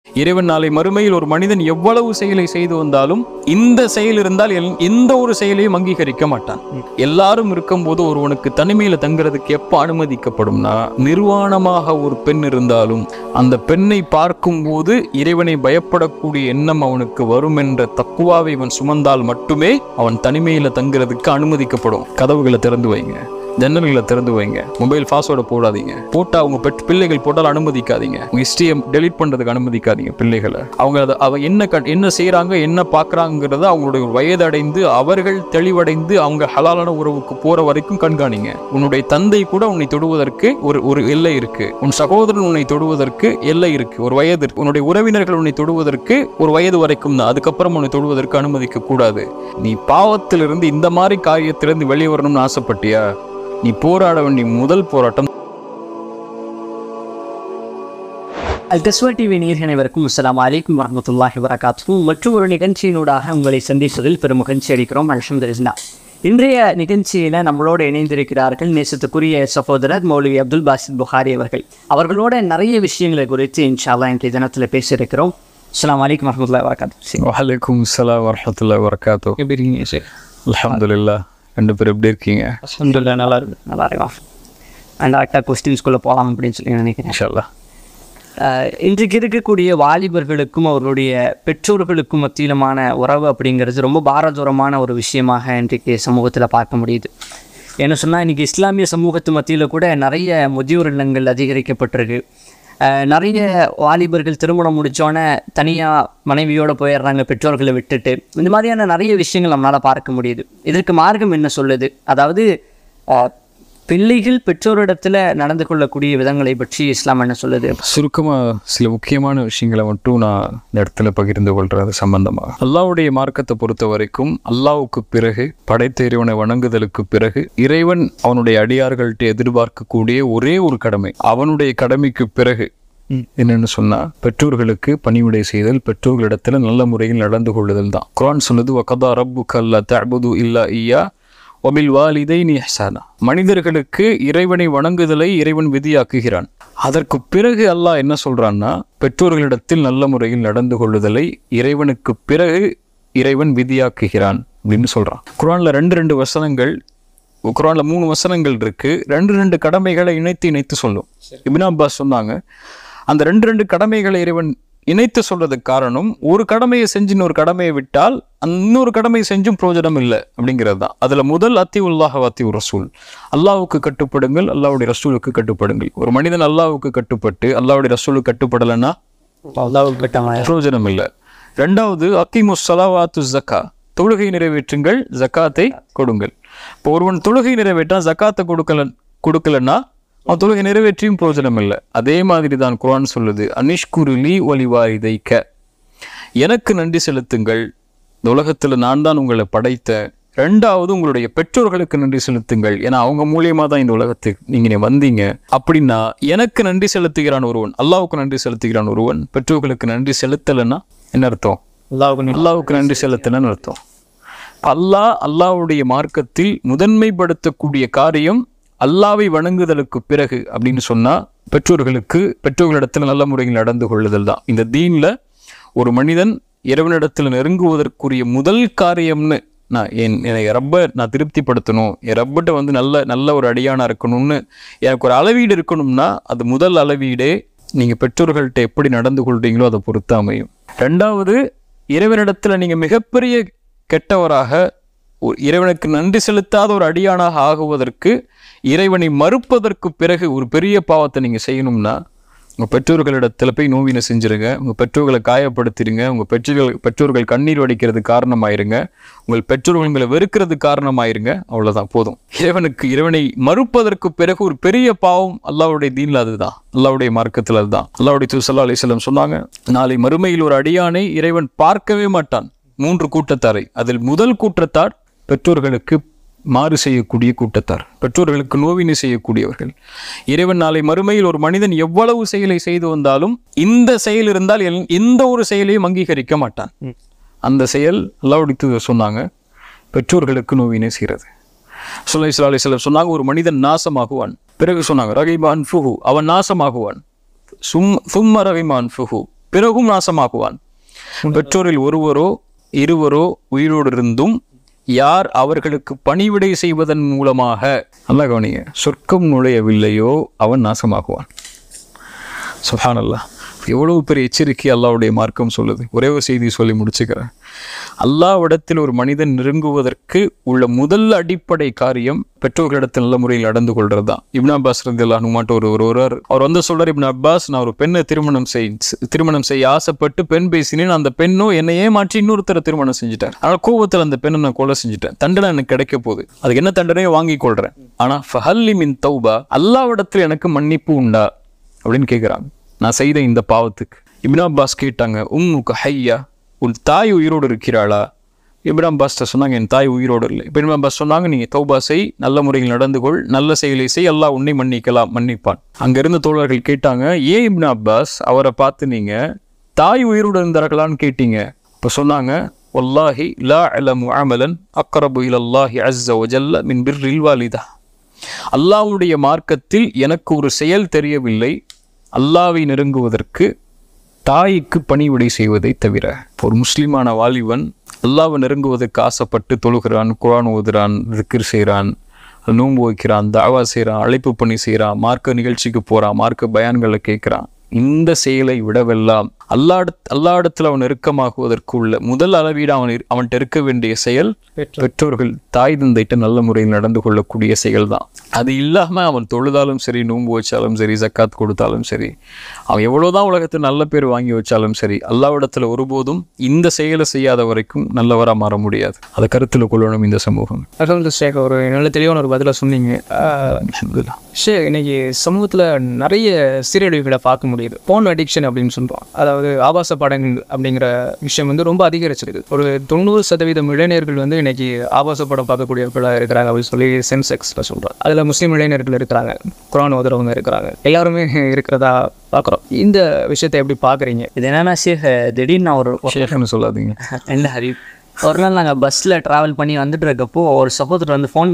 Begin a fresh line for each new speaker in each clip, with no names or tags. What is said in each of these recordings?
இறைவன் நாளை மறுமையில் ஒரு மனிதன் எவ்வளவு செயலை செய்து வந்தாலும் இந்த செயல் இருந்தால் எந்த ஒரு செயலையும் அங்கீகரிக்க மாட்டான். எல்லாரும் இருக்கும்போது ஒருவனுக்கு தனிமையில தங்குறதுக்கு எப்ப அனுமதிக்கப்படும்னா, நிர்வாணமாக ஒரு பெண் இருந்தாலும் அந்த பெண்ணை பார்க்கும் போது இறைவனை பயப்படக்கூடிய எண்ணம் அவனுக்கு வரும் என்ற தக்குவாவை இவன் சுமந்தால் மட்டுமே அவன் தனிமையில தங்குறதுக்கு அனுமதிக்கப்படும். கதவுகளை திறந்து வைங்க, ஜன்னல்களை திறந்து வைங்க, மொபைல் பாஸ்வேர்டை போடாதீங்க, போட்டா அவங்க பிள்ளைகள் போட்டால் அனுமதிக்காதீங்க, உங்க ஹிஸ்டரியை டெலீட் பண்றதுக்கு அனுமதிக்காதீங்க பிள்ளைகளை. அவங்க என்ன செய்யறாங்க, என்ன பார்க்கறாங்கிறத அவங்களுடைய வயது அடைந்து அவர்கள் தெளிவடைந்து அவங்க ஹலாலான உறவுக்கு போற வரைக்கும் கண்காணிங்க. உன்னுடைய தந்தை கூட உன்னை தொடுவதற்கு ஒரு எல்லை இருக்கு, உன் சகோதரன் உன்னை தொடுவதற்கு எல்லை இருக்கு, ஒரு வயது இருக்கு, உன்னுடைய உறவினர்கள் உன்னை தொடுவதற்கு ஒரு வயது வரைக்கும் தான், அதுக்கப்புறம் உன்னை தொடுவதற்கு அனுமதிக்க கூடாது. நீ பாவத்திலிருந்து இந்த மாதிரி காரியத்திலிருந்து வெளியே வரணும்னு ஆசைப்பட்டியா, நீ போராட வேண்டிய முதல் போராட்டம்.
அல்கஸ்வா டிவி நேயர்களுக்கும் அஸ்ஸலாமு அலைக்கும் வரஹ்மத்துல்லாஹி வபரகாத்துஹு. மற்றும் ஒரு நிகழ்ச்சியினூடாக உங்களை சந்திப்பதில் பெரும் மகிழ்ச்சி அளிக்கிறோம். அல்ஹம்துலில்லாஹ். இன்றைய நிகழ்ச்சியில் நம்மளோடு இணைந்திருக்கிறார்கள் நேசத்துக்குரிய சகோதரர் மௌலவி அப்துல் பாசித் புகாரி அவர்கள். அவர்களோட நிறைய விஷயங்களை குறித்து இன்ஷா அல்லாஹ் இன்றைய தினத்தில் பேசியிருக்கிறோம். அஸ்ஸலாமு அலைக்கும் வரஹ்மத்துல்லாஹி வபரகாத்துஹு.
வஅலைக்கும் ஸலாம் வரஹ்மத்துல்லாஹி வபரகாத்துஹு.
எப்படி இருக்கீங்க சார்?
அல்ஹம்துலில்லாஹ். ரெண்டு பேரும் எப்படி இருக்கீங்க?
அல்ஹம்துலில்லாஹ், நல்லா இருக்கும். அண்ட் ஆக்டா கொஸ்டின்ஸ்குள்ளே போகலாம் அப்படின்னு சொல்லி நினைக்கிறேன்.
இன்ஷா அல்லாஹ்.
இன்றைக்கு இருக்கக்கூடிய வாலிபர்களுக்கும் அவர்களுடைய பெற்றோர்களுக்கும் மத்தியிலுமான உறவு அப்படிங்கிறது ரொம்ப பாரதூரமான ஒரு விஷயமாக இன்றைக்கு சமூகத்தில் பார்க்க முடியுது. என்ன சொன்னால், இன்றைக்கி இஸ்லாமிய சமூகத்து மத்தியில் கூட நிறைய முதியோர் இல்லங்கள் அதிகரிக்கப்பட்டிருக்கு. நிறைய வாலிபர்கள் திருமணம் முடித்தோன்னே தனியாக மனைவியோடு போயிடுறாங்க, பெற்றோர்களை விட்டுட்டு. இந்த மாதிரியான நிறைய விஷயங்கள் நம்மளால் பார்க்க முடியுது. இதற்கு மார்க்கம் என்ன சொல்லுது? அதாவது பிள்ளைகள் பெற்றோரிடத்தில் நடந்து கொள்ளக்கூடிய விதங்களை பற்றி இஸ்லாம் என்ன சொல்லுது?
சுருக்கமாக சில முக்கியமான விஷயங்களை மட்டும் நான் இந்த இடத்துல பகிர்ந்து கொள்றது சம்பந்தமாக. அல்லாஹ்வுடைய மார்க்கத்தை பொறுத்த வரைக்கும் அல்லாஹ்வுக்கு பிறகு, படைத்த இறைவனை வணங்குதலுக்கு பிறகு, இறைவன் அவனுடைய அடியார்கள்ட்ட எதிர்பார்க்கக்கூடிய ஒரே ஒரு கடமை, அவனுடைய கடமைக்கு பிறகு என்னன்னு சொன்னா பெற்றோர்களுக்கு பணிவிடை செய்தல், பெற்றோர்களிடத்துல நல்ல முறையில் நடந்து கொள்ளுதல் தான். குர்ஆன் சொன்னது வகதா ரப்புக அல்லா தஅபுது இல்லா இய்யா வபில் வாலிதைனி இஹ்சானா. மனிதர்களுக்கு இறைவனை வணங்குதலை இறைவன் விதியாக்குகிறான். அதற்கு பிறகு அல்லாஹ் என்ன சொல்றான்னா, பெற்றோர்களிடத்தில் நல்ல முறையில் நடந்து கொள்ளுதலை இறைவனுக்கு பிறகு இறைவன் விதியாக்குகிறான் அப்படின்னு சொல்றான். குர்ஆன்ல ரெண்டு வசனங்கள், குர்ஆன்ல 3 வசனங்கள் இருக்கு. ரெண்டு கடமைகளை இணைத்து சொல்லும். இப்னு அப்பாஸ் சொன்னாங்க, அந்த ரெண்டு கடமைகளை இறைவன் இணைத்து சொல்றதுக்கு காரணம், ஒரு கடமையை செஞ்சு இன்னொரு கடமையை விட்டால் இன்னொரு கடமையை செஞ்சும் பிரயோஜனம் இல்லை அப்படிங்கிறது தான். அதுல முதல் அத்தியுல்லாஹ் அத்தியுர் ரசூல், அல்லாஹ்வுக்கு கட்டுப்படுங்கள், அல்லாஹ்வுடைய ரசூலுக்கு கட்டுப்படுங்கள். ஒரு மனிதன் அல்லாஹ்வுக்கு கட்டுப்பட்டு அல்லாஹ்வுடைய ரசூலுக்கு கட்டுப்படலைன்னா பிரயோஜனம் இல்லை. ரெண்டாவது அக்கீமுஸ் ஸலவாத்து ஸக்கா, தொழுகை நிறைவேற்றுங்கள், ஜக்காத்தை கொடுங்கள். இப்போ ஒருவன் தொழுகை நிறைவேற்றா ஜக்காத்தை கொடுக்கலன்னா அவன் தொழுகை நிறைவேற்றியும் பிரயோஜனம் இல்லை. அதே மாதிரி தான் குர்ஆன் சொல்லுது, அனிஷ்குருலி வலிவாரிதைக்க, எனக்கு நன்றி செலுத்துங்கள், இந்த உலகத்தில் நான் தான் உங்களை படைத்தேன். ரெண்டாவது உங்களுடைய பெற்றோர்களுக்கு நன்றி செலுத்துங்கள், ஏன்னா அவங்க மூலியமா தான் இந்த உலகத்துக்கு நீங்க வந்தீங்க. அப்படின்னா எனக்கு நன்றி செலுத்துகிறான் ஒருவன், அல்லாஹ்வுக்கு நன்றி செலுத்துகிறான் ஒருவன், பெற்றோர்களுக்கு நன்றி செலுத்தலைன்னா என்ன அர்த்தம்? அல்லாஹ்வுக்கு நன்றி செலுத்தலைன்னு அர்த்தம். அல்லாஹ்வுடைய மார்க்கத்தில் முதன்மைப்படுத்தக்கூடிய காரியம் அல்லாஹ்வை வணங்குதலுக்கு பிறகு அப்படின்னு சொன்னா பெற்றோர்களிடத்தில் நல்ல முறையில் நடந்து கொள்ளுதல் தான். இந்த தீன்ல ஒரு மனிதன் இறைவனிடத்தில் நெருங்குவதற்குரிய முதல் காரியம்னு, நான் திருப்திப்படுத்தணும், என் ரப்பிட்ட நல்ல ஒரு அடியானா இருக்கணும்னு எனக்கு ஒரு அளவீடு இருக்கணும்னா, அது முதல் அளவீடே நீங்க பெற்றோர்கள்ட்ட எப்படி நடந்து கொள்றீங்களோ அதை பொறுத்து அமையும். ரெண்டாவது, இறைவனிடத்துல நீங்க மிகப்பெரிய கெட்டவராக, இறைவனுக்கு நன்றி செலுத்தாத ஒரு அடியானாக ஆகுவதற்கு, இறைவனை மறுப்பதற்கு பிறகு ஒரு பெரிய பாவத்தை நீங்க செய்யணும்னா, உங்க பெற்றோர்களிடத்துல போய் நோவினை செஞ்சிருங்க, உங்க பெற்றோர்களை காயப்படுத்திடுங்க, உங்க பெற்றோர்கள் கண்ணீர் வடிக்கிறது காரணமாயிருங்க, உங்கள் பெற்றோர்கள் உங்களை வெறுக்கிறது காரணமாயிருங்க, அவ்வளவுதான் போதும். இறைவனை மறுப்பதற்கு பிறகு ஒரு பெரிய பாவம் அல்லாஹ்வுடைய தீன்ல அதுதான், அல்லாஹ்வுடைய மார்க்கத்தில் அதுதான். அல்லாஹ்வுடைய தூதர் ஸல்லல்லாஹு அலைஹி வஸல்லம் சொன்னாங்க, நாளை மறுமையில் ஒரு அடியானை இறைவன் பார்க்கவே மாட்டான். 3 கூட்டத்தாரை, அதில் முதல் கூட்டத்தார் பெற்றோர்களுக்கு மாறு செய்யக்கூடிய கூட்டத்தார், பெற்றோர்களுக்கு நோவினை செய்யக்கூடியவர்கள். இறைவன் நாளை மறுமையில் ஒரு மனிதன் எவ்வளவு செயலை செய்து வந்தாலும் இந்த செயல் இருந்தால் எந்த ஒரு செயலையும் அங்கீகரிக்க மாட்டான். அந்த செயல் அல்லாஹ்வுடைய தூதர் சொன்னாங்க, பெற்றோர்களுக்கு நோவினை செய்கிறது. ஸல்லல்லாஹு அலைஹி வஸல்லம் சொன்னாங்க, ஒரு மனிதன் நாசமாகுவான். பிறகு சொன்னாங்க ரகிமான் ஃபுஹு, அவன் நாசமாகுவான். சும்ம ரகிமான் ஃபுஹு, பிறகும் நாசமாக்குவான். பெற்றோரில் ஒருவரோ இருவரோ உயிரோடு இருந்தும் யார் அவர்களுக்கு பணிவிடை செய்வதன் மூலமாக நல்லா கவனிங்க சொர்க்கம் நுழையவில்லையோ அவன் நாசமாகுவான். சுப்ஹானல்லாஹ், எவ்வளவு பெரிய எச்சரிக்கை அல்லாஹ்வுடைய மார்க்கம் சொல்லுது. ஒரே ஒரு செய்தி சொல்லி முடிச்சுக்கிறேன். அல்லாஹ்விடத்தில் ஒரு மனிதன் நெருங்குவதற்கு உள்ள முதல் அடிப்படை காரியம் பெற்றோர்களிடத்தில் நல்ல முறையில் நடந்து கொள்றது தான். இப்னு அப்பாஸ் ரலியல்லாஹு அன்ஹு ஒருவர் அவர் வந்து சொல்றார், இப்னு அப்பாஸ், நான் ஒரு பெண்ணை திருமணம் செய்ய ஆசைப்பட்டு பெண் பேசினேன். அந்த பெண்ணும் என்னையே மாற்றி இன்னொருத்தரை திருமணம் செஞ்சுட்டார். ஆனால் கோபத்தில் அந்த பெண்ணை நான் கொலை செஞ்சுட்டேன். தண்டனை எனக்கு கிடைக்க போகுது. அதுக்கு என்ன தண்டனையோ வாங்கி கொள்றேன். ஆனா ஃபஹல்லி மின் தௌபா, அல்லாஹ்விடத்தில் எனக்கு மன்னிப்பு உண்டா அப்படின்னு கேட்குறாங்க நான் செய்த இந்த பாவத்துக்கு. இப்னு அப்பாஸ் கேட்டாங்க, உம்முக ஹய்யா, உன் தாய் உயிரோடு இருக்கிறாளா? இப்னு அப்பாஸ் சொன்னாங்க, என் தாய் உயிரோடு இல்லை. இப்னு அப்பாஸ் சொன்னாங்க, நீங்க தௌபா செய், நல்ல முறையில் நடந்து கொள், நல்ல செயலை செய், அல்லாஹ் உன்னை மன்னிப்பான். அங்கிருந்த தோழர்கள் கேட்டாங்க, ஏன் இப்னு அப்பாஸ் அவரை பார்த்து நீங்க தாய் உயிரோடு இருந்தார்களான்னு கேட்டீங்க? இப்போ சொன்னாங்க, வல்லாஹி லா அலமு அமலன் அக்ரபு இலல்லாஹி அஸ்ஸ வஜல்ல மின் பிர்ரில் வாலிதா. அல்லாஹ்வுடைய மார்க்கத்தில் எனக்கு ஒரு செயல் தெரியவில்லை அல்லாஹ்வை நெருங்குவதற்கு தாய்க்கு பணிவிடை செய்வதை தவிர. ஒரு முஸ்லிமான வாலிபன் அல்லாஹ்வை நெருங்குவதற்கு ஆசைப்பட்டு தொழுகிறான், குர்ஆன் ஓதுறான், திக்ர் செய்கிறான், நோன்பு வைக்கிறான், தாவா செய்கிறான், அழைப்பு பணி செய்கிறான், மார்க்க நிகழ்ச்சிக்கு போகிறான், மார்க்க பயான்களை கேட்குறான். இந்த செயலை விடவெல்லாம் அல்லாஹ்விடத்தில் அவன் நெருக்கமாகுவதற்கு உள்ள முதல் அளவீடு அவன்கிட்ட இருக்க வேண்டிய செயல் பெற்றோர்கள் தாய் தந்தைட்ட நல்ல முறையில் நடந்து கொள்ளக்கூடிய செயல் தான். அது இல்லாமல் அவன் தொழுதாலும் சரி, நோன்பு வச்சாலும் சரி, ஜக்காத் கொடுத்தாலும் சரி, அவன் எவ்வளோதான் உலகத்தில் நல்ல பேர் வாங்கி வச்சாலும் சரி, அல்லாஹ்விடத்தில் ஒருபோதும் இந்த செயலை செய்யாத வரைக்கும் நல்லவராக மாற முடியாது. அதை கருத்தில் கொள்ளணும் இந்த சமூகம்.
ஷேக், ஒரு நல்ல தெளிவான ஒரு பதிலாக சொன்னீங்க. ஷேக், இன்னைக்கு சமூகத்தில் நிறைய சீரழிவுகளை பார்க்க முடியுது. போன் அடிக்ஷன் அப்படின்னு சொல்கிறோம். அதாவது ஆபாச படங்கள் அப்படிங்கிற விஷயம் வந்து ரொம்ப அதிகரிச்சிருக்கு. ஒரு 90% இளைஞர்கள் வந்து இன்னைக்கு ஆபாச படம் பார்க்கக்கூடியவர்களாக இருக்கிறாங்க அப்படின்னு சொல்லி சென்செக்ஸில் சொல்கிறோம். அதில் முஸ்லீம் இளைஞர்கள் இருக்கிறாங்க, குர்ஆன் ஓதுறவங்க இருக்கிறாங்க, எல்லாருமே இருக்கிறதா பார்க்குறோம். இந்த விஷயத்தை எப்படி பார்க்குறீங்க?
இது என்னன்னா ஷேக், திடீர்னு நான்
ஷேக்னு சொல்லாதீங்க.
என்ன ஹரி, ஒரு நாள் நாங்கள் பஸ்ஸில் ட்ராவல் பண்ணி வந்துட்டு இருக்கப்போ ஒரு சகோதரர் வந்து ஃபோன்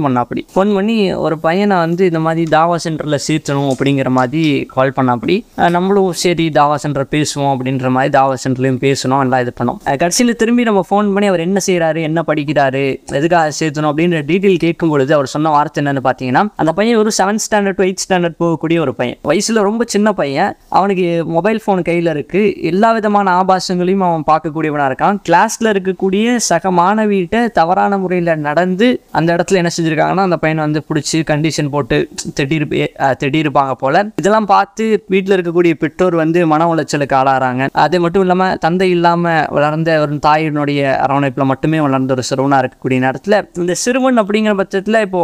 பண்ணி ஒரு பையனை வந்து இந்த மாதிரி தாவா சென்டரில் சேர்த்தணும் அப்படிங்கிற மாதிரி கால் பண்ணாப்படி. நம்மளும் சரி தாவா சென்டர் பேசுவோம் அப்படின்ற மாதிரி தாவா சென்டர்லையும் பேசணும், எல்லாம் இது பண்ணோம். கடைசியில் திரும்பி நம்ம ஃபோன் பண்ணி அவர் என்ன செய்கிறாரு, என்ன படிக்கிறாரு, எதுக்காக சேர்த்தணும் அப்படின்ற டீட்டெயில் கேட்கும் பொழுது அவர் சொன்ன வார்த்தை என்னென்னு பார்த்தீங்கன்னா, அந்த பையன் ஒரு 7th standard to 8th standard போகக்கூடிய ஒரு பையன், வயசில் ரொம்ப சின்ன பையன், அவனுக்கு மொபைல் ஃபோன் கையில் இருக்குது, எல்லா விதமான ஆபாசங்களையும் அவன் பார்க்கக்கூடியவனாக இருக்கான். கிளாஸில் இருக்கக்கூடிய சக மாணவியிட்ட தவறான முறையில் நடந்து அந்த இடத்துல என்ன செஞ்சுருக்காங்கன்னா, அந்த பையனை வந்து பிடிச்சி கண்டிஷன் போட்டு திட்டிருப்பாங்க போல. இதெல்லாம் பார்த்து வீட்டில் இருக்கக்கூடிய பெற்றோர் வந்து மன உளைச்சலுக்கு ஆளாகிறாங்க. அது மட்டும் இல்லாமல் தந்தை இல்லாமல் வளர்ந்த ஒரு தாயினுடைய அரவணைப்பில் மட்டுமே வளர்ந்த ஒரு சிறுவனாக இருக்கக்கூடிய நேரத்தில் இந்த சிறுவன் அப்படிங்கிற பட்சத்தில் இப்போ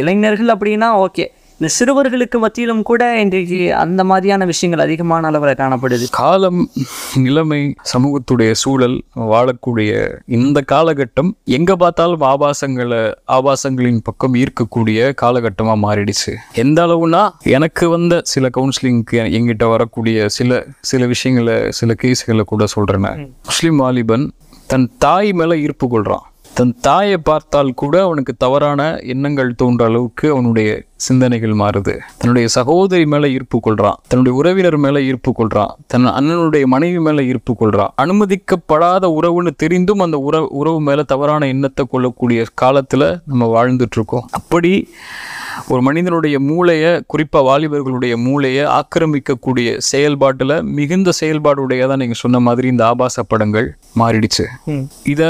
இளைஞர்கள் அப்படின்னா ஓகே, இந்த சிறுவர்களுக்கு மத்தியிலும் கூட இன்றைக்கு அந்த மாதிரியான விஷயங்கள் அதிகமான அளவில் காணப்படுது.
காலம், நிலைமை, சமூகத்துடைய சூழல், வாழக்கூடிய இந்த காலகட்டம் எங்க பார்த்தாலும் ஆபாசங்களின் பக்கம் ஈர்க்கக்கூடிய காலகட்டமாக மாறிடுச்சு. எந்த அளவுனா, எனக்கு வந்த சில கவுன்சிலிங்க்கு எங்கிட்ட வரக்கூடிய சில விஷயங்களை, சில கேஸுகளை கூட சொல்றேன். முஸ்லிம் வாலிபன் தன் தாய் மேல ஈர்ப்பு கொள்றான். தன் தாயை பார்த்தால் கூட அவனுக்கு தவறான எண்ணங்கள் தோன்ற அளவுக்கு அவனுடைய சிந்தனைகள் மாறுது. தன்னுடைய சகோதரி மேல ஈர்ப்பு கொள்றான், தன்னுடைய உறவினர் மேல ஈர்ப்பு கொள்றான், தன் அண்ணனுடைய மனைவி மேல ஈர்ப்பு கொள்றான். அனுமதிக்கப்படாத உறவுன்னு தெரிந்தும் அந்த உறவு மேல தவறான எண்ணத்தை கொள்ளக்கூடிய காலத்துல நம்ம வாழ்ந்துட்டு இருக்கோம். அப்படி ஒரு மனிதனுடைய மூளையை, குறிப்பா வாலிபர்களுடைய மூளையை ஆக்கிரமிக்கக்கூடிய செயல்பாட்டுல மிகுந்த செயல்பாடுடையதான் நீங்க சொன்ன மாதிரி இந்த ஆபாச படங்கள் மாறிடுச்சு. இத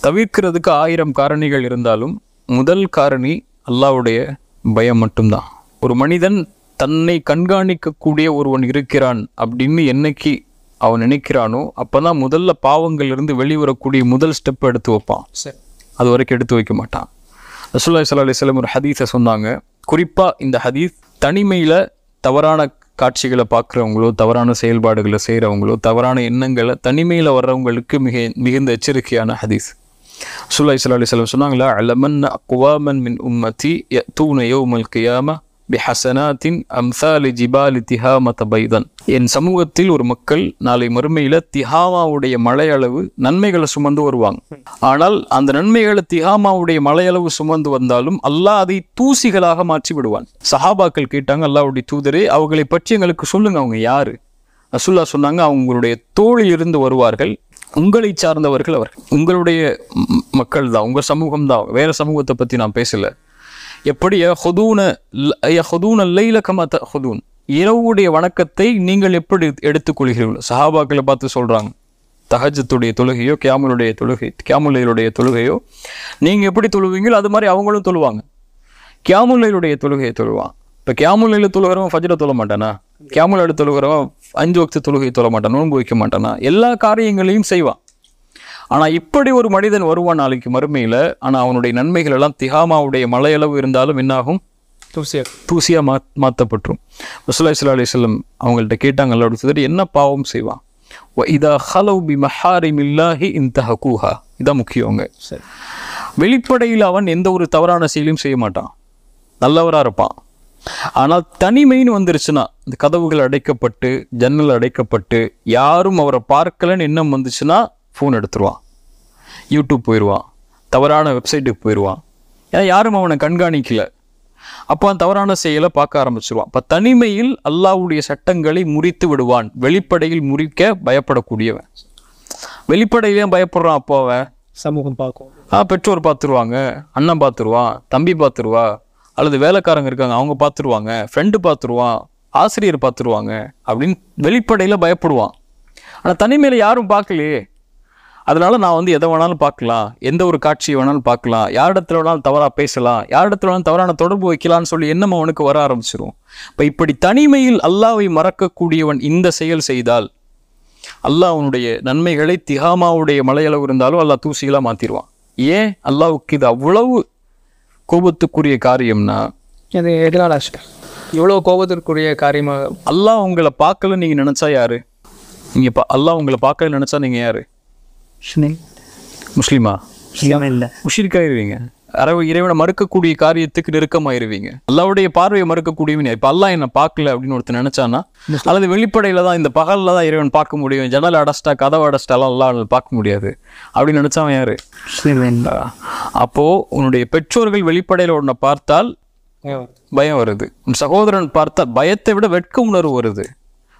தவிர்க்கிறதுக்கு 1000 காரணிகள் இருந்தாலும் முதல் காரணி அல்லாஹ்வுடைய பயம் மட்டும்தான். ஒரு மனிதன் தன்னை கண்காணிக்கக்கூடிய ஒருவன் இருக்கிறான் அப்படின்னு என்னைக்கு அவன் நினைக்கிறானோ அப்பதான் முதல்ல பாவங்கள் இருந்து வெளிவரக்கூடிய முதல் ஸ்டெப் எடுத்து வைப்பான். அது வரைக்கும் எடுத்து வைக்க மாட்டான். ரசூலுல்லாஹி ஸல்லல்லாஹு அலைஹி வஸல்லம் ஒரு ஹதீஸை சொன்னாங்க. குறிப்பா இந்த ஹதீஸ் தனிமையில தவறான காட்சிகளை பார்க்குறவங்களோ, தவறான செயல்பாடுகளை செய்கிறவங்களோ, தவறான எண்ணங்களை தனிமையில் வர்றவங்களுக்கு மிகுந்த எச்சரிக்கையான ஹதீஸ். ரசூலுல்லாஹி ஸல்லல்லாஹு அலைஹி வஸல்லம் சொன்னாங்களா, அலமன்ன அக்வாமன் மின் உம்மதி யஅதூன யௌமல் கியாம பிஹஸனாத்தின் அம்சாலி ஜிபாலி திஹாமத பைதன். என் சமூகத்தில் ஒரு மக்கள் நாளை மறுமையில திஹாமாவுடைய மலையளவு நன்மைகளை சுமந்து வருவாங்க. ஆனால் அந்த நன்மைகளை திஹாமாவுடைய மலையளவு சுமந்து வந்தாலும் அல்லாஹ் அதை தூசிகளாக மாற்றி விடுவான். சஹாபாக்கள் கேட்டாங்க, அல்லாஹ்வுடைய தூதரே, அவர்களை பற்றி எங்களுக்கு சொல்லுங்க, அவங்க யாரு? ரசூலுல்லாஹ் சொன்னாங்க, அவங்களுடைய தோளிலிருந்து வருவார்கள், உங்களை சார்ந்தவர்கள் அவர்கள், உங்களுடைய மக்கள் தான், உங்கள் சமூகம் தான், வேற சமூகத்தை பற்றி நான் பேசலை. எப்படி யஹுதூன லைல கமா தஹுதூன், இரவுடைய வணக்கத்தை நீங்கள் எப்படி எடுத்துக்கொள்கிறீர்கள்? சஹாபாக்களை பார்த்து சொல்கிறாங்க, தஹஜ்ஜுடைய தொழுகையோ கியாமுல்லைலுடைய தொழுகையோ நீங்கள் எப்படி தொழுவீங்களோ அது மாதிரி அவங்களும் தொழுவாங்க. கியாமுல்லைலுடைய தொழுகையை தொழுவான். இப்போ கியாமுல்லைல தொழுகிறவன் ஃபஜ்ர தொழ மாட்டானா? கியாமுல்லைல தொழுகிறவன் 5 வக்து தொழுகை தொழ மாட்டான், நோன்பு வைக்க மாட்டானா? எல்லா காரியங்களையும் செய்வான். ஆனால் இப்படி ஒரு மனிதன் வருவான் நாளைக்கு மறுமையில். ஆனால் அவனுடைய நன்மைகள் எல்லாம் திஹாமாவுடைய மலையளவு இருந்தாலும் என்னாகும்? தூசியாக மாற்றப்பட்டுரும். ரசூலுல்லாஹி ஸல்லல்லாஹு அலைஹி வஸல்லம் அவங்கள்ட்ட கேட்டாங்க, அல்லாஹ்வுடைய தூதரே, என்ன பாவம் செய்வான்? இதா ஹலவ் பி மஹாரிமில்லாஹி இன்தஹகுஹா. இதான் முக்கியங்க. வெளிப்படையில் அவன் எந்த ஒரு தவறான செயலையும் செய்ய மாட்டான், நல்லவராக இருப்பான். ஆனால் தனிமைன்னு வந்துருச்சுன்னா, இந்த கதவுகள் அடைக்கப்பட்டு ஜன்னல் அடைக்கப்பட்டு யாரும் அவரை பார்க்கலன்னு எண்ணம் வந்துச்சுன்னா ஃபோன் எடுத்துருவான், யூடியூப் போயிடுவான், தவறான வெப்சைட்டுக்கு போயிடுவான். ஏன்னா யாரும் அவனை கண்காணிக்கல. அப்போ தவறான செயலை பார்க்க ஆரம்பிச்சிருவான். இப்போ தனிமையில் அல்லாஹ்வுடைய சட்டங்களை முறித்து விடுவான். வெளிப்படையில் முறிக்க பயப்படக்கூடியவன். வெளிப்படையிலே பயப்படுறான். அப்போ அவன்
சமூகம் பார்க்கும்,
பெற்றோர் பார்த்துருவாங்க, அண்ணன் பார்த்துருவான், தம்பி பார்த்துருவா, அல்லது வேலைக்காரங்க இருக்காங்க அவங்க பார்த்துருவாங்க, ஃப்ரெண்டு பார்த்துருவான், ஆசிரியர் பார்த்துருவாங்க அப்படின்னு வெளிப்படையில் பயப்படுவான். ஆனால் தனிமையில் யாரும் பார்க்கலையே, அதனால நான் எதை வேணாலும் பார்க்கலாம், எந்த ஒரு காட்சியை வேணாலும் பார்க்கலாம், யாரிடத்துல வேணாலும் தவறாக பேசலாம், யாரிடத்துல வேணாலும் தவறான தொடர்பு வைக்கலான்னு சொல்லி எண்ணம் அவனுக்கு வர ஆரம்பிச்சிடும். இப்போ இப்படி தனிமையில் அல்லாஹ்வை மறக்கக்கூடியவன் இந்த செயல் செய்தால் அல்லாஹ் அவனுடைய நன்மைகளை திஹாமாவுடைய மலையளவு இருந்தாலும் அல்லாஹ் தூசிகளாக மாற்றிடுவான். ஏன் அல்லாஹ்வுக்கு இது அவ்வளவு கோபத்துக்குரிய காரியம்னா,
அது எதனால இவ்வளோ கோபத்திற்குரிய காரியமாக?
அல்லாஹ் உங்களை பார்க்கல நீங்கள் நினச்சா யாரு? நீங்கள் அல்லாஹ் உங்களை பார்க்கல நினச்சா நீங்கள் யாரு? முஸ்லிமா?
இல்லை,
முஷ்ரிக்காயிருவீங்க. இறைவனை மறுக்கக்கூடிய காரியத்துக்கு நெருக்கமாயிருவீங்க. அல்லாஹ்வுடைய பார்வையை மறுக்கக்கூடியவன். இப்போ அல்லாஹ் என்னை பார்க்கல அப்படின்னு ஒருத்தர் நினைச்சானா, அல்லது வெளிப்படையில தான் இந்த பகலில் தான் இறைவன் பார்க்க முடியும், ஜன்னல் அடைச்சிட்டா கதவை அடைச்சிட்டாலாம் அல்லாஹ் பார்க்க முடியாது அப்படின்னு நினைச்சவன் யாரு? அப்போ உன்னுடைய பெற்றோர்கள் வெளிப்படையில் உன்னை பார்த்தால் பயம் வருது, உன் சகோதரன் பார்த்தால் பயத்தை விட வெட்க உணர்வு வருது.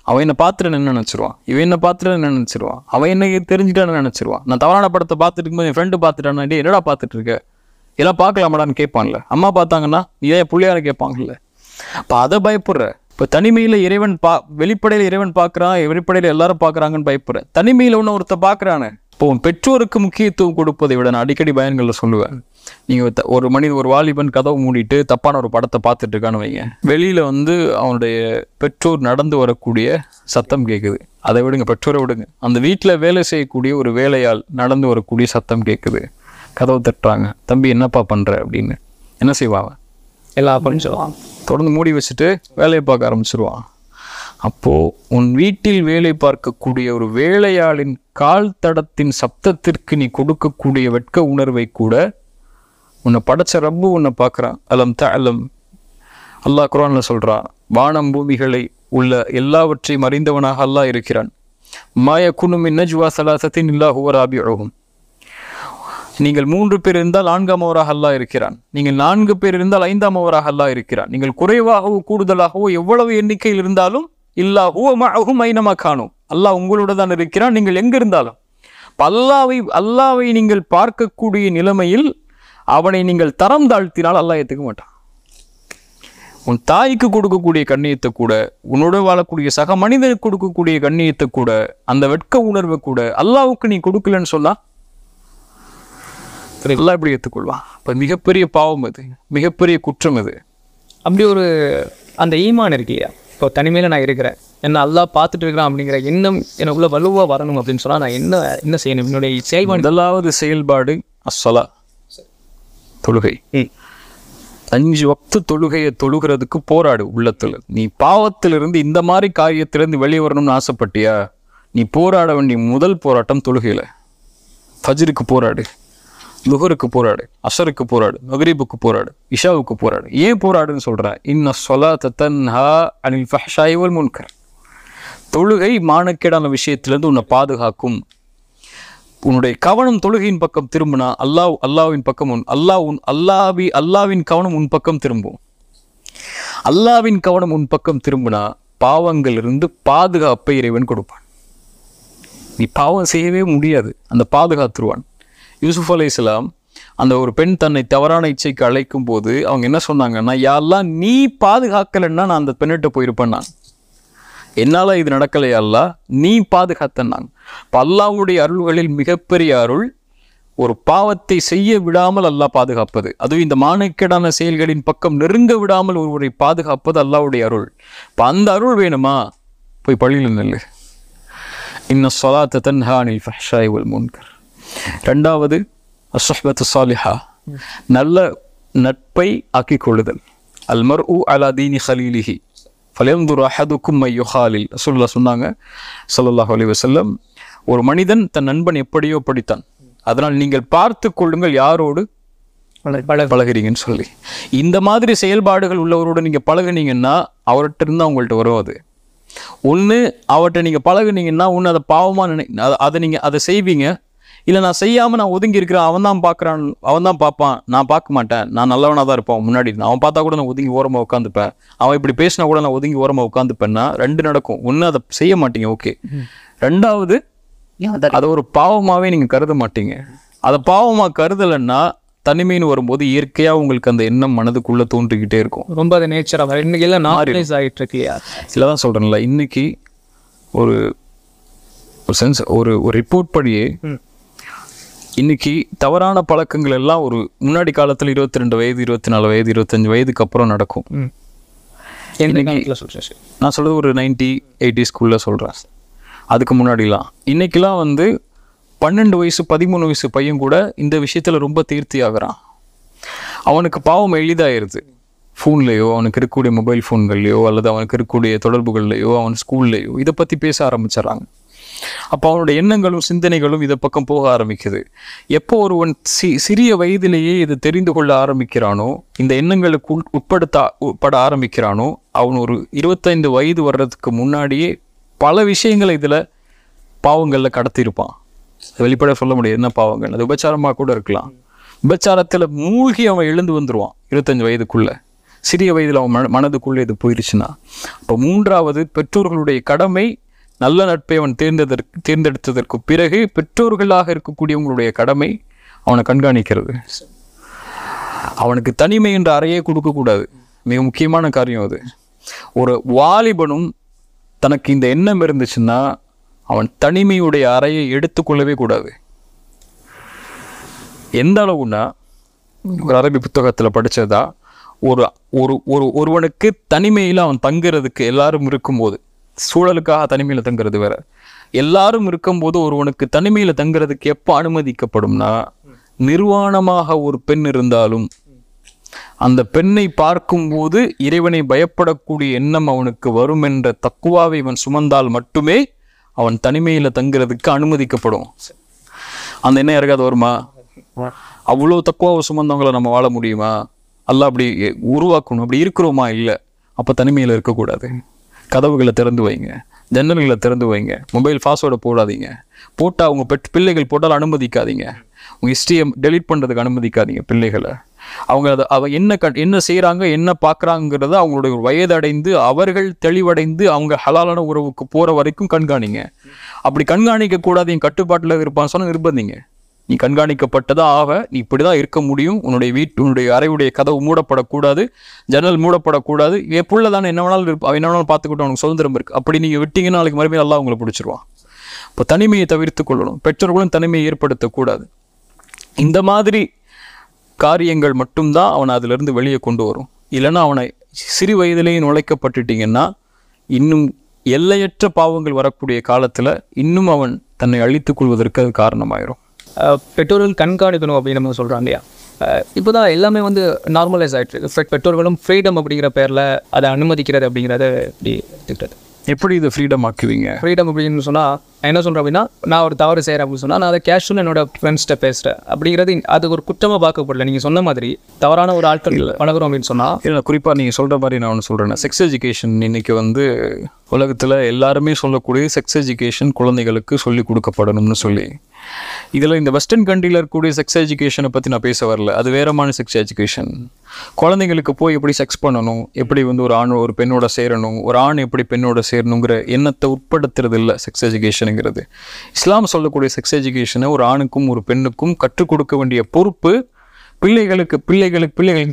அவன் என்ன பார்த்துட்டு என்ன நினச்சிருவான், இவன் என்ன பார்த்துட்டு என்ன நினச்சிருவான், அவன் என்ன தெரிஞ்சுட்டான்னு நினச்சிருவான். நான் தவறான படத்தை பார்த்துட்டு இருக்கும்போது என் ஃப்ரெண்டு பார்த்துட்டானா, டே என்னடா பார்த்துட்டு இருக்க, எல்லாம் பார்க்கலாமாடான்னு கேட்பான்ல. அம்மா பார்த்தாங்கன்னா நீ ஏன் பிள்ளையார கேட்பாங்கல்ல. இப்போ அதை பயப்படுற. இப்போ தனிமையில் இறைவன் வெளிப்படையில் இறைவன் பார்க்குறான், வெளிப்படையில் எல்லாரும் பார்க்குறாங்கன்னு பயப்படுற. தனிமையில் ஒன்று ஒருத்தர் பார்க்குறானே. இப்போ உன் பெற்றோருக்கு முக்கியத்துவம் கொடுப்பதை விட நான் அடிக்கடி பயன்களில் சொல்லுவேன், நீங்கள் ஒரு வாலிபன் கதவை மூடிட்டு தப்பான ஒரு படத்தை பார்த்துட்டு இருக்கான்னு வைங்க, வெளியில் அவனுடைய பெற்றோர் நடந்து வரக்கூடிய சத்தம் கேட்குது. அதை விடுங்க, பெற்றோரை விடுங்க, அந்த வீட்டில் வேலை செய்யக்கூடிய ஒரு வேலையால் நடந்து வரக்கூடிய சத்தம் கேட்குது. கதவை தட்டுறாங்க, தம்பி என்னப்பா பண்ணுற அப்படின்னு. என்ன செய்வான்?
எல்லாம் பண்ணிடுவான்.
தொடர்ந்து மூடி வச்சுட்டு வேலையை பார்க்க ஆரம்பிச்சிருவான். அப்போது உன் வீட்டில் வேலை பார்க்கக்கூடிய ஒரு வேலையாளின் கால் தடத்தின் சப்தத்திற்கு நீ கொடுக்கக்கூடிய வெட்க உணர்வை கூட உன்னை படைச்ச ரப்பு உன்னை பார்க்குறான். அலம் தஅலம், அல்லாஹ் குர்ஆன்ல சொல்கிறான், வானம் பூமிகளை உள்ள எல்லாவற்றையும் அறிந்தவனாக அல்லாஹ் இருக்கிறான். மா யகுனு மின் நஜ்வா ஸலாஸத்தின் இல்லா ஹுவ ராபிஉஹும். நீங்கள் 3 பேர் இருந்தால் 4ஆமவராக அல்லாஹ் இருக்கிறான். நீங்கள் 4 பேர் இருந்தால் 5ஆமவராக அல்லாஹ் இருக்கிறான். நீங்கள் குறைவாகவோ கூடுதலாகவோ எவ்வளவு எண்ணிக்கையில் இருந்தாலும் இல்லா ஹுவ மஅஹும் ஐனமா கானூ, அல்லாஹ் உங்களோட தான் இருக்கிறான் நீங்கள் எங்க இருந்தாலும். அல்லாஹ்வை நீங்கள் பார்க்கக்கூடிய நிலைமையில் அவனை நீங்கள் தரம் தாழ்த்தினால் அல்லாஹ் ஏற்றுக்க மாட்டான். உன் தாய்க்கு கொடுக்கக்கூடிய கண்ணியத்தை கூட, உன்னோட வாழக்கூடிய சக மனிதனுக்கு கொடுக்கக்கூடிய கண்ணியத்தை கூட, அந்த வெட்க உணர்வை கூட அல்லாஹ்வுக்கு நீ கொடுக்கலன்னு சொன்னா அல்லாஹ் எப்படி ஏற்றுக்கொள்வான்? இப்போ மிகப்பெரிய பாவம் அது, மிகப்பெரிய குற்றம் அது.
அப்படி ஒரு அந்த ஈமான் இருக்கு இல்லையா, இப்போ தனிமையில் நான் இருக்கிறேன், என்ன அல்லாஹ் பார்த்துட்டு இருக்கிறான் அப்படிங்கிற எண்ணம் எனக்குள்ள வலுவாக வரணும் அப்படின்னு சொன்னால் நான் என்ன செய்யணும்? என்னுடைய செயல்பாடு,
முதலாவது செயல்பாடு அஸ்ஸலா, தொழுகை. 5 வக்து தொழுகையை தொழுகிறதுக்கு போராடு உள்ளத்துல. நீ பாவத்திலிருந்து இந்த மாதிரி காரியத்திலிருந்து வெளியே வரணும்னு ஆசைப்பட்டியா, நீ போராட வேண்டிய முதல் போராட்டம் தொழுகையில். ஃபஜ்ருக்கு போராடு, லுஹருக்கு போராடு, அஸருக்கு போராடு, மக்ரிபுக்கு போராடு, இஷாவுக்கு போராடு. ஏன் போராடுன்னு சொல்கிறேன்? இன்ன ஸலாத்த தன்ஹா அனில் ஃபஹ்ஷாஇ வல் முன்கர். தொழுகை மானக்கேடான விஷயத்திலிருந்து உன்னை பாதுகாக்கும். உன்னுடைய கவனம் தொழுகையின் பக்கம் திரும்பினா அல்லாஹ்வின் பக்கம் அல்லாஹ்வின் கவனம் உன் பக்கம் திரும்பும். அல்லாஹ்வின் கவனம் உன் பக்கம் திரும்பினா பாவங்களிலிருந்து பாதுகாப்பை இறைவன் கொடுப்பான். நீ பாவம் செய்யவே முடியாது, அந்த பாதுகாத்துருவான். யூசுப் அலைஹிஸ்ஸலாம் அந்த ஒரு பெண் தன்னை தவறான இச்சைக்கு அழைக்கும் போது அவங்க என்ன சொன்னாங்கன்னா, யாரெல்லாம் நீ பாதுகாக்கலைன்னா நான் அந்த பெண்ணிட்ட போயிருப்பேன், நான் என்னால் இது நடக்கலையா அல்லா, நீ பாதுகாத்தன்னாங்க. இப்போ அல்லாஹ்வுடைய அருள்களில் மிகப்பெரிய அருள் ஒரு பாவத்தை செய்ய விடாமல் அல்லாஹ் பாதுகாப்பது. அதுவும் இந்த மானக்கேடான செயல்களின் பக்கம் நெருங்க விடாமல் ஒருவரை பாதுகாப்பது அல்லாஹ்வுடைய அருள். இப்போ அந்த அருள் வேணுமா, போய் பள்ளியில் நெல்லு. இன்ன ஸலாத்த தன்ஹா அனில் ஃபஹ்ஷாஇ வல் முன்கர். ரெண்டாவது அஸ்ஸஹ்பத்து ஸாலிஹா, நல்ல நட்பை ஆக்கிக் கொள்ளுதல். அல் மர்உ அலா தீனி ஹலீலிஹி ஃபலயன்துர் அஹதுக்கும் மை யுஹாலில். ரசூலுல்லாஹ் சொன்னாங்க ஸல்லல்லாஹு அலைஹி வஸல்லம், ஒரு மனிதன் தன் நண்பன் எப்படியோ படித்தான், அதனால் நீங்கள் பார்த்து கொள்ளுங்கள் யாரோடு பழகிறீங்கன்னு சொல்லி. இந்த மாதிரி செயல்பாடுகள் உள்ளவரோடு நீங்கள் பழகுனீங்கன்னா அவர்கிட்ட இருந்து அவங்கள்ட்ட வரும். அது ஒன்று அவர்கிட்ட நீங்கள் பழகுனீங்கன்னா ஒன்று அதை பாவமாக அதை செய்வீங்க, இல்லை நான் செய்யாமல் நான் ஒதுங்கி இருக்கிறேன், அவன் தான் பார்க்குறான், அவன் தான் பார்ப்பான், நான் பார்க்க மாட்டேன், நான் நல்லவனாக தான் இருப்பான் முன்னாடி, அவன் பார்த்தா கூட நான் ஒதுங்கி ஓரமாக உட்காந்துப்பேன், அவன் இப்படி பேசினா கூட நான் ஒதுங்கி ஓரமாக உட்காந்துப்பேன்னா ரெண்டு நடக்கும். ஒன்று அதை செய்ய மாட்டீங்க, ஓகே. ரெண்டாவது அதை ஒரு பாவமாகவே நீங்கள் கருத மாட்டீங்க. அதை பாவமாக கருதலைன்னா தனிமைன்னு வரும்போது இயற்கையாக உங்களுக்கு அந்த எண்ணம் மனதுக்குள்ளே தோன்றிக்கிட்டே இருக்கும்.
ரொம்ப அது நேச்சராக இன்னைக்கு எல்லாம் நார்மலைஸ் ஆகிட்டு இருக்கு.
இல்லை தான் சொல்கிறேன்ல, இன்னைக்கு ஒரு சென்ஸ் ஒரு ரிப்போர்ட் படியே இன்னைக்கு தவறான பழக்கங்கள் எல்லாம் ஒரு முன்னாடி காலத்தில் 22 வயது 24 வயது 25 வயதுக்கு அப்புறம் நடக்கும். நான் சொல்றது ஒரு 90-80s சொல்கிறேன். அதுக்கு முன்னாடிலாம் இன்னைக்கெல்லாம் 12 வயசு 13 வயசு பையன் கூட இந்த விஷயத்தில் ரொம்ப தீர்த்தி ஆகிறான். அவனுக்கு பாவம் எளிதாயிருது. ஃபோன்லேயோ அவனுக்கு இருக்கக்கூடிய மொபைல் ஃபோன்கள்லையோ அல்லது அவனுக்கு இருக்கக்கூடிய தொடர்புகள்லையோ அவன் ஸ்கூல்லையோ இதை பற்றி பேச ஆரம்பிச்சிடறாங்க. அப்போ அவனுடைய எண்ணங்களும் சிந்தனைகளும் இதை பக்கம் போக ஆரம்பிக்குது. எப்போ ஒருவன் சிறிய வயதிலேயே இதை தெரிந்து கொள்ள ஆரம்பிக்கிறானோ, இந்த எண்ணங்களுக்கு உட்பட ஆரம்பிக்கிறானோ, அவன் ஒரு 25 வயது வர்றதுக்கு முன்னாடியே பல விஷயங்களை இதில் பாவங்களில் கடத்தியிருப்பான். வெளிப்பட சொல்ல முடியாது என்ன பாவங்கள், அது விபச்சாரமாக கூட இருக்கலாம். விபச்சாரத்தில் மூழ்கி அவன் எழுந்து வந்துடுவான் 25 வயதுக்குள்ளே. சிறிய வயதில் அவன் மனதுக்குள்ளே இது போயிடுச்சுன்னா. அப்போ மூன்றாவது, பெற்றோர்களுடைய கடமை நல்ல நட்பை அவன் தேர்ந்தெடுத்ததற்கு பிறகு பெற்றோர்களாக இருக்கக்கூடியவங்களுடைய கடமை அவனை கண்காணிக்கிறது. அவனுக்கு தனிமை என்ற அறையே கொடுக்கக்கூடாது. மிக முக்கியமான காரியம் அது. ஒரு வாலிபனும் தனக்கு இந்த எண்ணம் இருந்துச்சுன்னா அவன் தனிமையுடைய அறையை எடுத்துக்கொள்ளவே கூடாது. எந்த அளவுன்னா, ஒரு அரபி புத்தகத்தில் படித்ததா, ஒருவனுக்கு தனிமையில் அவன் தங்குறதுக்கு எல்லாரும் இருக்கும்போது, சூழலுக்காக தனிமையில் தங்குறது வேற, எல்லாரும் இருக்கும்போது ஒருவனுக்கு தனிமையில் தங்குறதுக்கு எப்போ அனுமதிக்கப்படும்னா, நிர்வாணமாக ஒரு பெண் இருந்தாலும் அந்த பெண்ணை பார்க்கும்போது இறைவனை பயப்படக்கூடிய எண்ணம் அவனுக்கு வரும் என்ற தக்குவாவை இவன் சுமந்தால் மட்டுமே அவன் தனிமையில் தங்குறதுக்கு அனுமதிக்கப்படும். அந்த எண்ணம் யாருக்காவது வருமா? அவ்வளோ தக்குவாவை சுமந்தவங்களை நம்ம வாழ முடியுமா? அல்லாஹ் அப்படி உருவாக்கணும். அப்படி இருக்கிறோமா? இல்லை. அப்போ தனிமையில் இருக்கக்கூடாது. கதவுகளை திறந்து வைங்க, ஜன்னல்களை திறந்து வைங்க, மொபைல் பாஸ்வேர்டை போடாதீங்க, போட்டால் அவங்க பிள்ளைகள் போட்டால் அனுமதிக்காதீங்க, உங்கள் ஹிஸ்ட்ரியை டெலீட் பண்ணுறதுக்கு அனுமதிக்காதீங்க பிள்ளைகளை. அவங்க என்ன செய்கிறாங்க, என்ன பார்க்குறாங்கிறத அவங்களுடைய வயதடைந்து அவர்கள் தெளிவடைந்து அவங்க ஹலாலான உறவுக்கு போகிற வரைக்கும் கண்காணிங்க. அப்படி கண்காணிக்கக்கூடாது, என் கட்டுப்பாட்டில் இருப்பான்னு சொன்னால் நிர்பந்திங்க. நீ கண்காணிக்கப்பட்டதா ஆக, நீ இப்படி தான் இருக்க முடியும், உன்னுடைய அறையுடைய கதவு மூடப்படக்கூடாது, ஜன்னல் மூடப்படக்கூடாது, என் புள்ள தானே என்ன வேணாலும் என்ன வேணாலும் பார்த்துக்கிட்டு அவனுக்கு சுதந்திரம் இருக்குது. அப்படி நீங்கள் விட்டீங்கன்னா நாளைக்கு மறுபடியும் எல்லாம் அவங்களை பிடிச்சிருவான். இப்போ தனிமையை தவிர்த்து கொள்ளணும். பெற்றோர்களும் தனிமையை ஏற்படுத்தக்கூடாது. இந்த மாதிரி காரியங்கள் மட்டும்தான் அவனை அதிலிருந்து வெளியே கொண்டு வரும். இல்லைன்னா அவனை சிறு வயதிலேயே நுழைக்கப்பட்டுட்டீங்கன்னா இன்னும் எல்லையற்ற பாவங்கள் வரக்கூடிய காலத்தில் இன்னும் அவன் தன்னை அழித்துக் கொள்வதற்கு அது காரணமாயிரும்.
பெற்றோர்கள் கண்காணிக்கணும் அப்படின்னு நம்ம சொல்கிறோம் இல்லையா? இப்போ தான் எல்லாமே நார்மலைஸ் ஆகிட்டு, பெற்றோர்களும் ஃப்ரீடம் அப்படிங்கிற பேரில் அதை அனுமதிக்கிறது அப்படிங்கிறத எப்படி எடுத்துக்கிறது?
எப்படி இதை ஃப்ரீடம் ஆக்குவீங்க?
ஃப்ரீடம் அப்படின்னு சொன்னால் நான் என்ன சொல்கிறேன் அப்படின்னா, நான் ஒரு தவறு செய்கிறேன் அப்படின்னு சொன்னால் நான் அதை கேஷுவல் என்னோட ஃப்ரெண்ட்ஸ்கிட்ட பேசுகிறேன் அப்படிங்கிறது அது ஒரு குற்றமாக பார்க்கப்படல. நீங்கள் சொன்ன மாதிரி தவறான ஒரு ஆட்கள் பழகுறோம் அப்படின்னு சொன்னால்
இல்லை, குறிப்பாக நீங்கள் சொல்கிற மாதிரி நான் ஒன்று சொல்கிறேன். செக்ஸ் எஜுகேஷன் இன்றைக்கி வந்து உலகத்தில் எல்லாருமே சொல்லக்கூடிய செக்ஸ் எஜுகேஷன் குழந்தைகளுக்கு சொல்லிக் கொடுக்கப்படணும்னு சொல்லி. இதில் இந்த வெஸ்டர்ன் கண்ட்ரியில் இருக்கக்கூடிய செக்ஸ் எஜுகேஷனை பற்றி நான் பேச வரல, அது வேறமான செக்ஸ் எஜுகேஷன். குழந்தைங்களுக்கு போய் எப்படி செக்ஸ் பண்ணணும், எப்படி வந்து ஒரு ஆண் ஒரு பெண்ணோட சேரணும், ஒரு ஆண் எப்படி பெண்ணோட சேரணுங்கிற எண்ணத்தை உட்படுத்துறது இல்லை செக்ஸ் எஜுகேஷனுங்கிறது. இஸ்லாம் சொல்லக்கூடிய செக்ஸ் எஜுகேஷனை ஒரு ஆணுக்கும் ஒரு பெண்ணுக்கும் கற்றுக் கொடுக்க வேண்டிய பொறுப்பு பிள்ளைகளுக்கு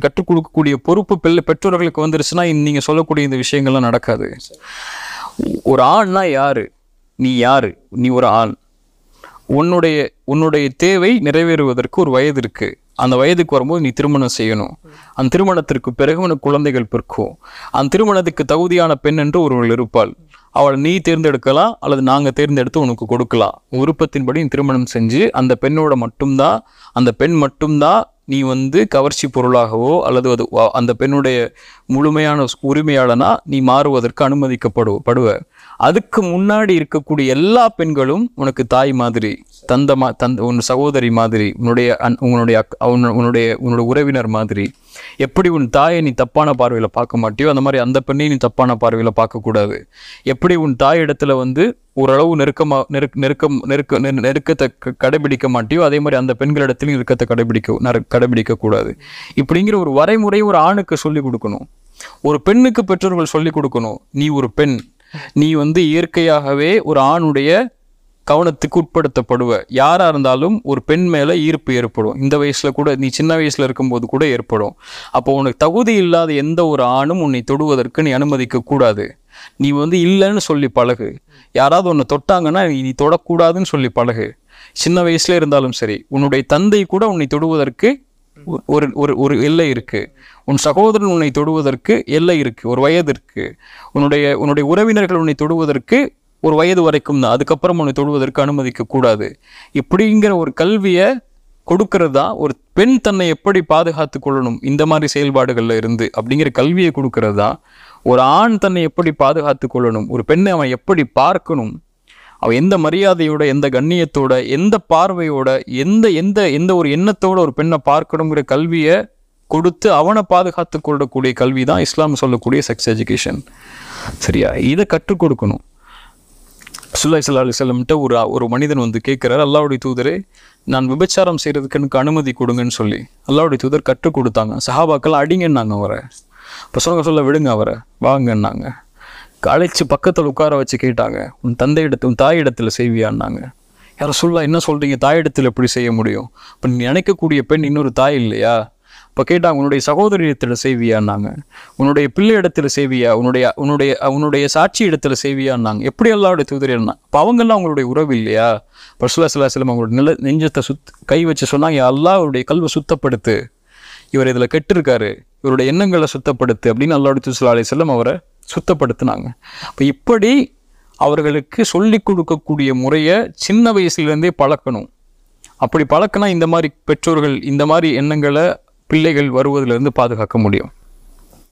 கற்றுக் கொடுக்கக்கூடிய பொறுப்பு பெற்றோர்களுக்கு வந்துருச்சுன்னா நீங்கள் சொல்லக்கூடிய இந்த விஷயங்கள்லாம் நடக்காது. ஒரு ஆண்னா யாரு, நீ யாரு, நீ ஒரு ஆண். உன்னுடைய தேவை நிறைவேறுவதற்கு ஒரு வயது இருக்குது. அந்த வயதுக்கு வரும்போது நீ திருமணம் செய்யணும். அந்த திருமணத்திற்கு பிறகு உனக்கு குழந்தைகள் பிறக்கும். அந்த திருமணத்துக்கு தகுதியான பெண் என்று ஒருவள் இருப்பாள். அவளை நீ தேர்ந்தெடுக்கலாம் அல்லது நாங்கள் தேர்ந்தெடுத்து உனக்கு கொடுக்கலாம். விருப்பத்தின்படி நீ திருமணம் செஞ்சு அந்த பெண்ணோட மட்டும்தான், அந்த பெண் மட்டும்தான் நீ வந்து கவர்ச்சி பொருளாகவோ அல்லது அந்த பெண்ணுடைய முழுமையான உரிமையாளனா நீ மாறுவதற்கு அனுமதிக்கப்படுவ. அதுக்கு முன்னாடி இருக்கக்கூடிய எல்லா பெண்களும் உனக்கு தாய் மாதிரி, உன் சகோதரி மாதிரி, உன்னுடைய உறவினர் மாதிரி. எப்படி உன் தாயை நீ தப்பான பார்வையில் பார்க்க மாட்டியோ அந்த மாதிரி அந்த பெண்ணை நீ தப்பான பார்வையில் பார்க்கக்கூடாது. எப்படி உன் தாய் இடத்துல வந்து ஓரளவு நெருக்கத்தை கடைபிடிக்க மாட்டியோ அதே மாதிரி அந்த பெண்களிடத்திலும் நெருக்கத்தை கடைபிடிக்கக்கூடாது. இப்படிங்கிற ஒரு வரைமுறை ஒரு ஆணுக்கு சொல்லிக் கொடுக்கணும். ஒரு பெண்ணுக்கு பெற்றோர்கள் சொல்லிக் கொடுக்கணும். நீ ஒரு பெண், நீ வந்து இயற்கையாகவே ஒரு ஆணுடைய கவனத்துக்கு உட்படுத்தப்படுவ. யாராக இருந்தாலும் ஒரு பெண் மேலே ஈர்ப்பு ஏற்படும். இந்த வயசில் கூட, நீ சின்ன வயசில் இருக்கும்போது கூட ஏற்படும். அப்போ உனக்கு தகுதி இல்லாத எந்த ஒரு ஆணும் உன்னை தொடுவதற்கு நீ அனுமதிக்கக்கூடாது. நீ வந்து இல்லைன்னு சொல்லி பழகு. யாராவது உன்னை தொட்டாங்கன்னா நீ தொடக்கூடாதுன்னு சொல்லி பழகு. சின்ன வயசுல இருந்தாலும் சரி. உன்னுடைய தந்தை கூட உன்னை தொடுவதற்கு ஒரு எல்லை இருக்கு. உன் சகோதரன் உன்னை தொடுவதற்கு எல்லை இருக்கு, ஒரு வயது இருக்கு. உன்னுடைய உறவினர்கள் உன்னை தொடுவதற்கு ஒரு வயது வரைக்கும் தான், அதுக்கப்புறம் உன்னை தொடுவதற்கு அனுமதிக்க கூடாது. இப்படிங்கிற ஒரு கல்வியை கொடுக்கறது தான் ஒரு பெண் தன்னை எப்படி பாதுகாத்து கொள்ளணும் இந்த மாதிரி செயல்பாடுகள்ல இருந்து அப்படிங்கிற கல்வியை கொடுக்கறது தான் ஒரு ஆண் தன்னை எப்படி பாதுகாத்து கொள்ளணும், ஒரு பெண்ணை அவன் எப்படி பார்க்கணும், அவன் எந்த மரியாதையோட, எந்த கண்ணியத்தோட, எந்த பார்வையோட, எந்த ஒரு எண்ணத்தோட ஒரு பெண்ணை பார்க்கணுங்கிற கல்வியை கொடுத்து அவனை பாதுகாத்து கொள்ளக்கூடிய கல்வி தான் இஸ்லாம் சொல்லக்கூடிய செக்ஸ் எஜுகேஷன். சரியா? இதை கற்றுக் கொடுக்கணும். ரசூலுல்லாஹி ஸல்லல்லாஹு அலைஹி வஸல்லம்ட்ட ஒரு மனிதன் வந்து கேட்குறாரு, அல்லாஹ்வுடைய தூதரே, நான் விபச்சாரம் செய்கிறதுக்கு எனக்கு அனுமதி கொடுங்கன்னு சொல்லி அல்லாஹ்வுடைய தூதர் கற்றுக் கொடுத்தாங்க. சஹாபாக்கள் அடிங்கன்னாங்க அவரை. இப்போ சொல்ல விடுங்க அவரை, வாங்கன்னாங்க. அழைச்சி பக்கத்தில் உட்கார வச்சு கேட்டாங்க, உன் தாய் இடத்துல செய்வியான்னாங்க. யார சொல்லா, என்ன சொல்கிறீங்க, தாய் இடத்துல எப்படி செய்ய முடியும்? இப்போ நீ நினைக்கக்கூடிய பெண் இன்னொரு தாய் இல்லையா? இப்போ கேட்டாங்க, உன்னுடைய சகோதரி இடத்துல செய்வியான்னாங்க, உன்னுடைய பிள்ளை இடத்துல செய்வியா, உன்னுடைய சாட்சி இடத்துல செய்வியான்னாங்க. எப்படி அல்லாஹ்வுடைய தூதர் என்ன? இப்போ அவங்கெல்லாம் அவங்களுடைய உறவு இல்லையா? ரசூலுல்லாஹி ஸல்லல்லாஹு அலைஹி வஸல்லம் அவங்களோட நெஞ்சத்தை கை வச்சு சொன்னாங்க, அல்லாஹ் அவருடைய கல்வை சுத்தப்படுத்து, இவர் இதில் கெட்டிருக்காரு, இவருடைய எண்ணங்களை சுத்தப்படுத்து அப்படின்னு அல்லாஹ்வுடைய தூதர் ஸல்லல்லாஹு அலைஹி வஸல்லம் அவரை சுத்தப்படுத்தினாங்க. இப்போ இப்படி அவர்களுக்கு சொல்லிக் கொடுக்கக்கூடிய முறையை சின்ன வயசுலேருந்தே பழக்கணும். அப்படி பழக்கினா இந்த மாதிரி பெற்றோர்கள் இந்த மாதிரி எண்ணங்களை பிள்ளைகள் வருவதிலிருந்து பாதுகாக்க முடியும்.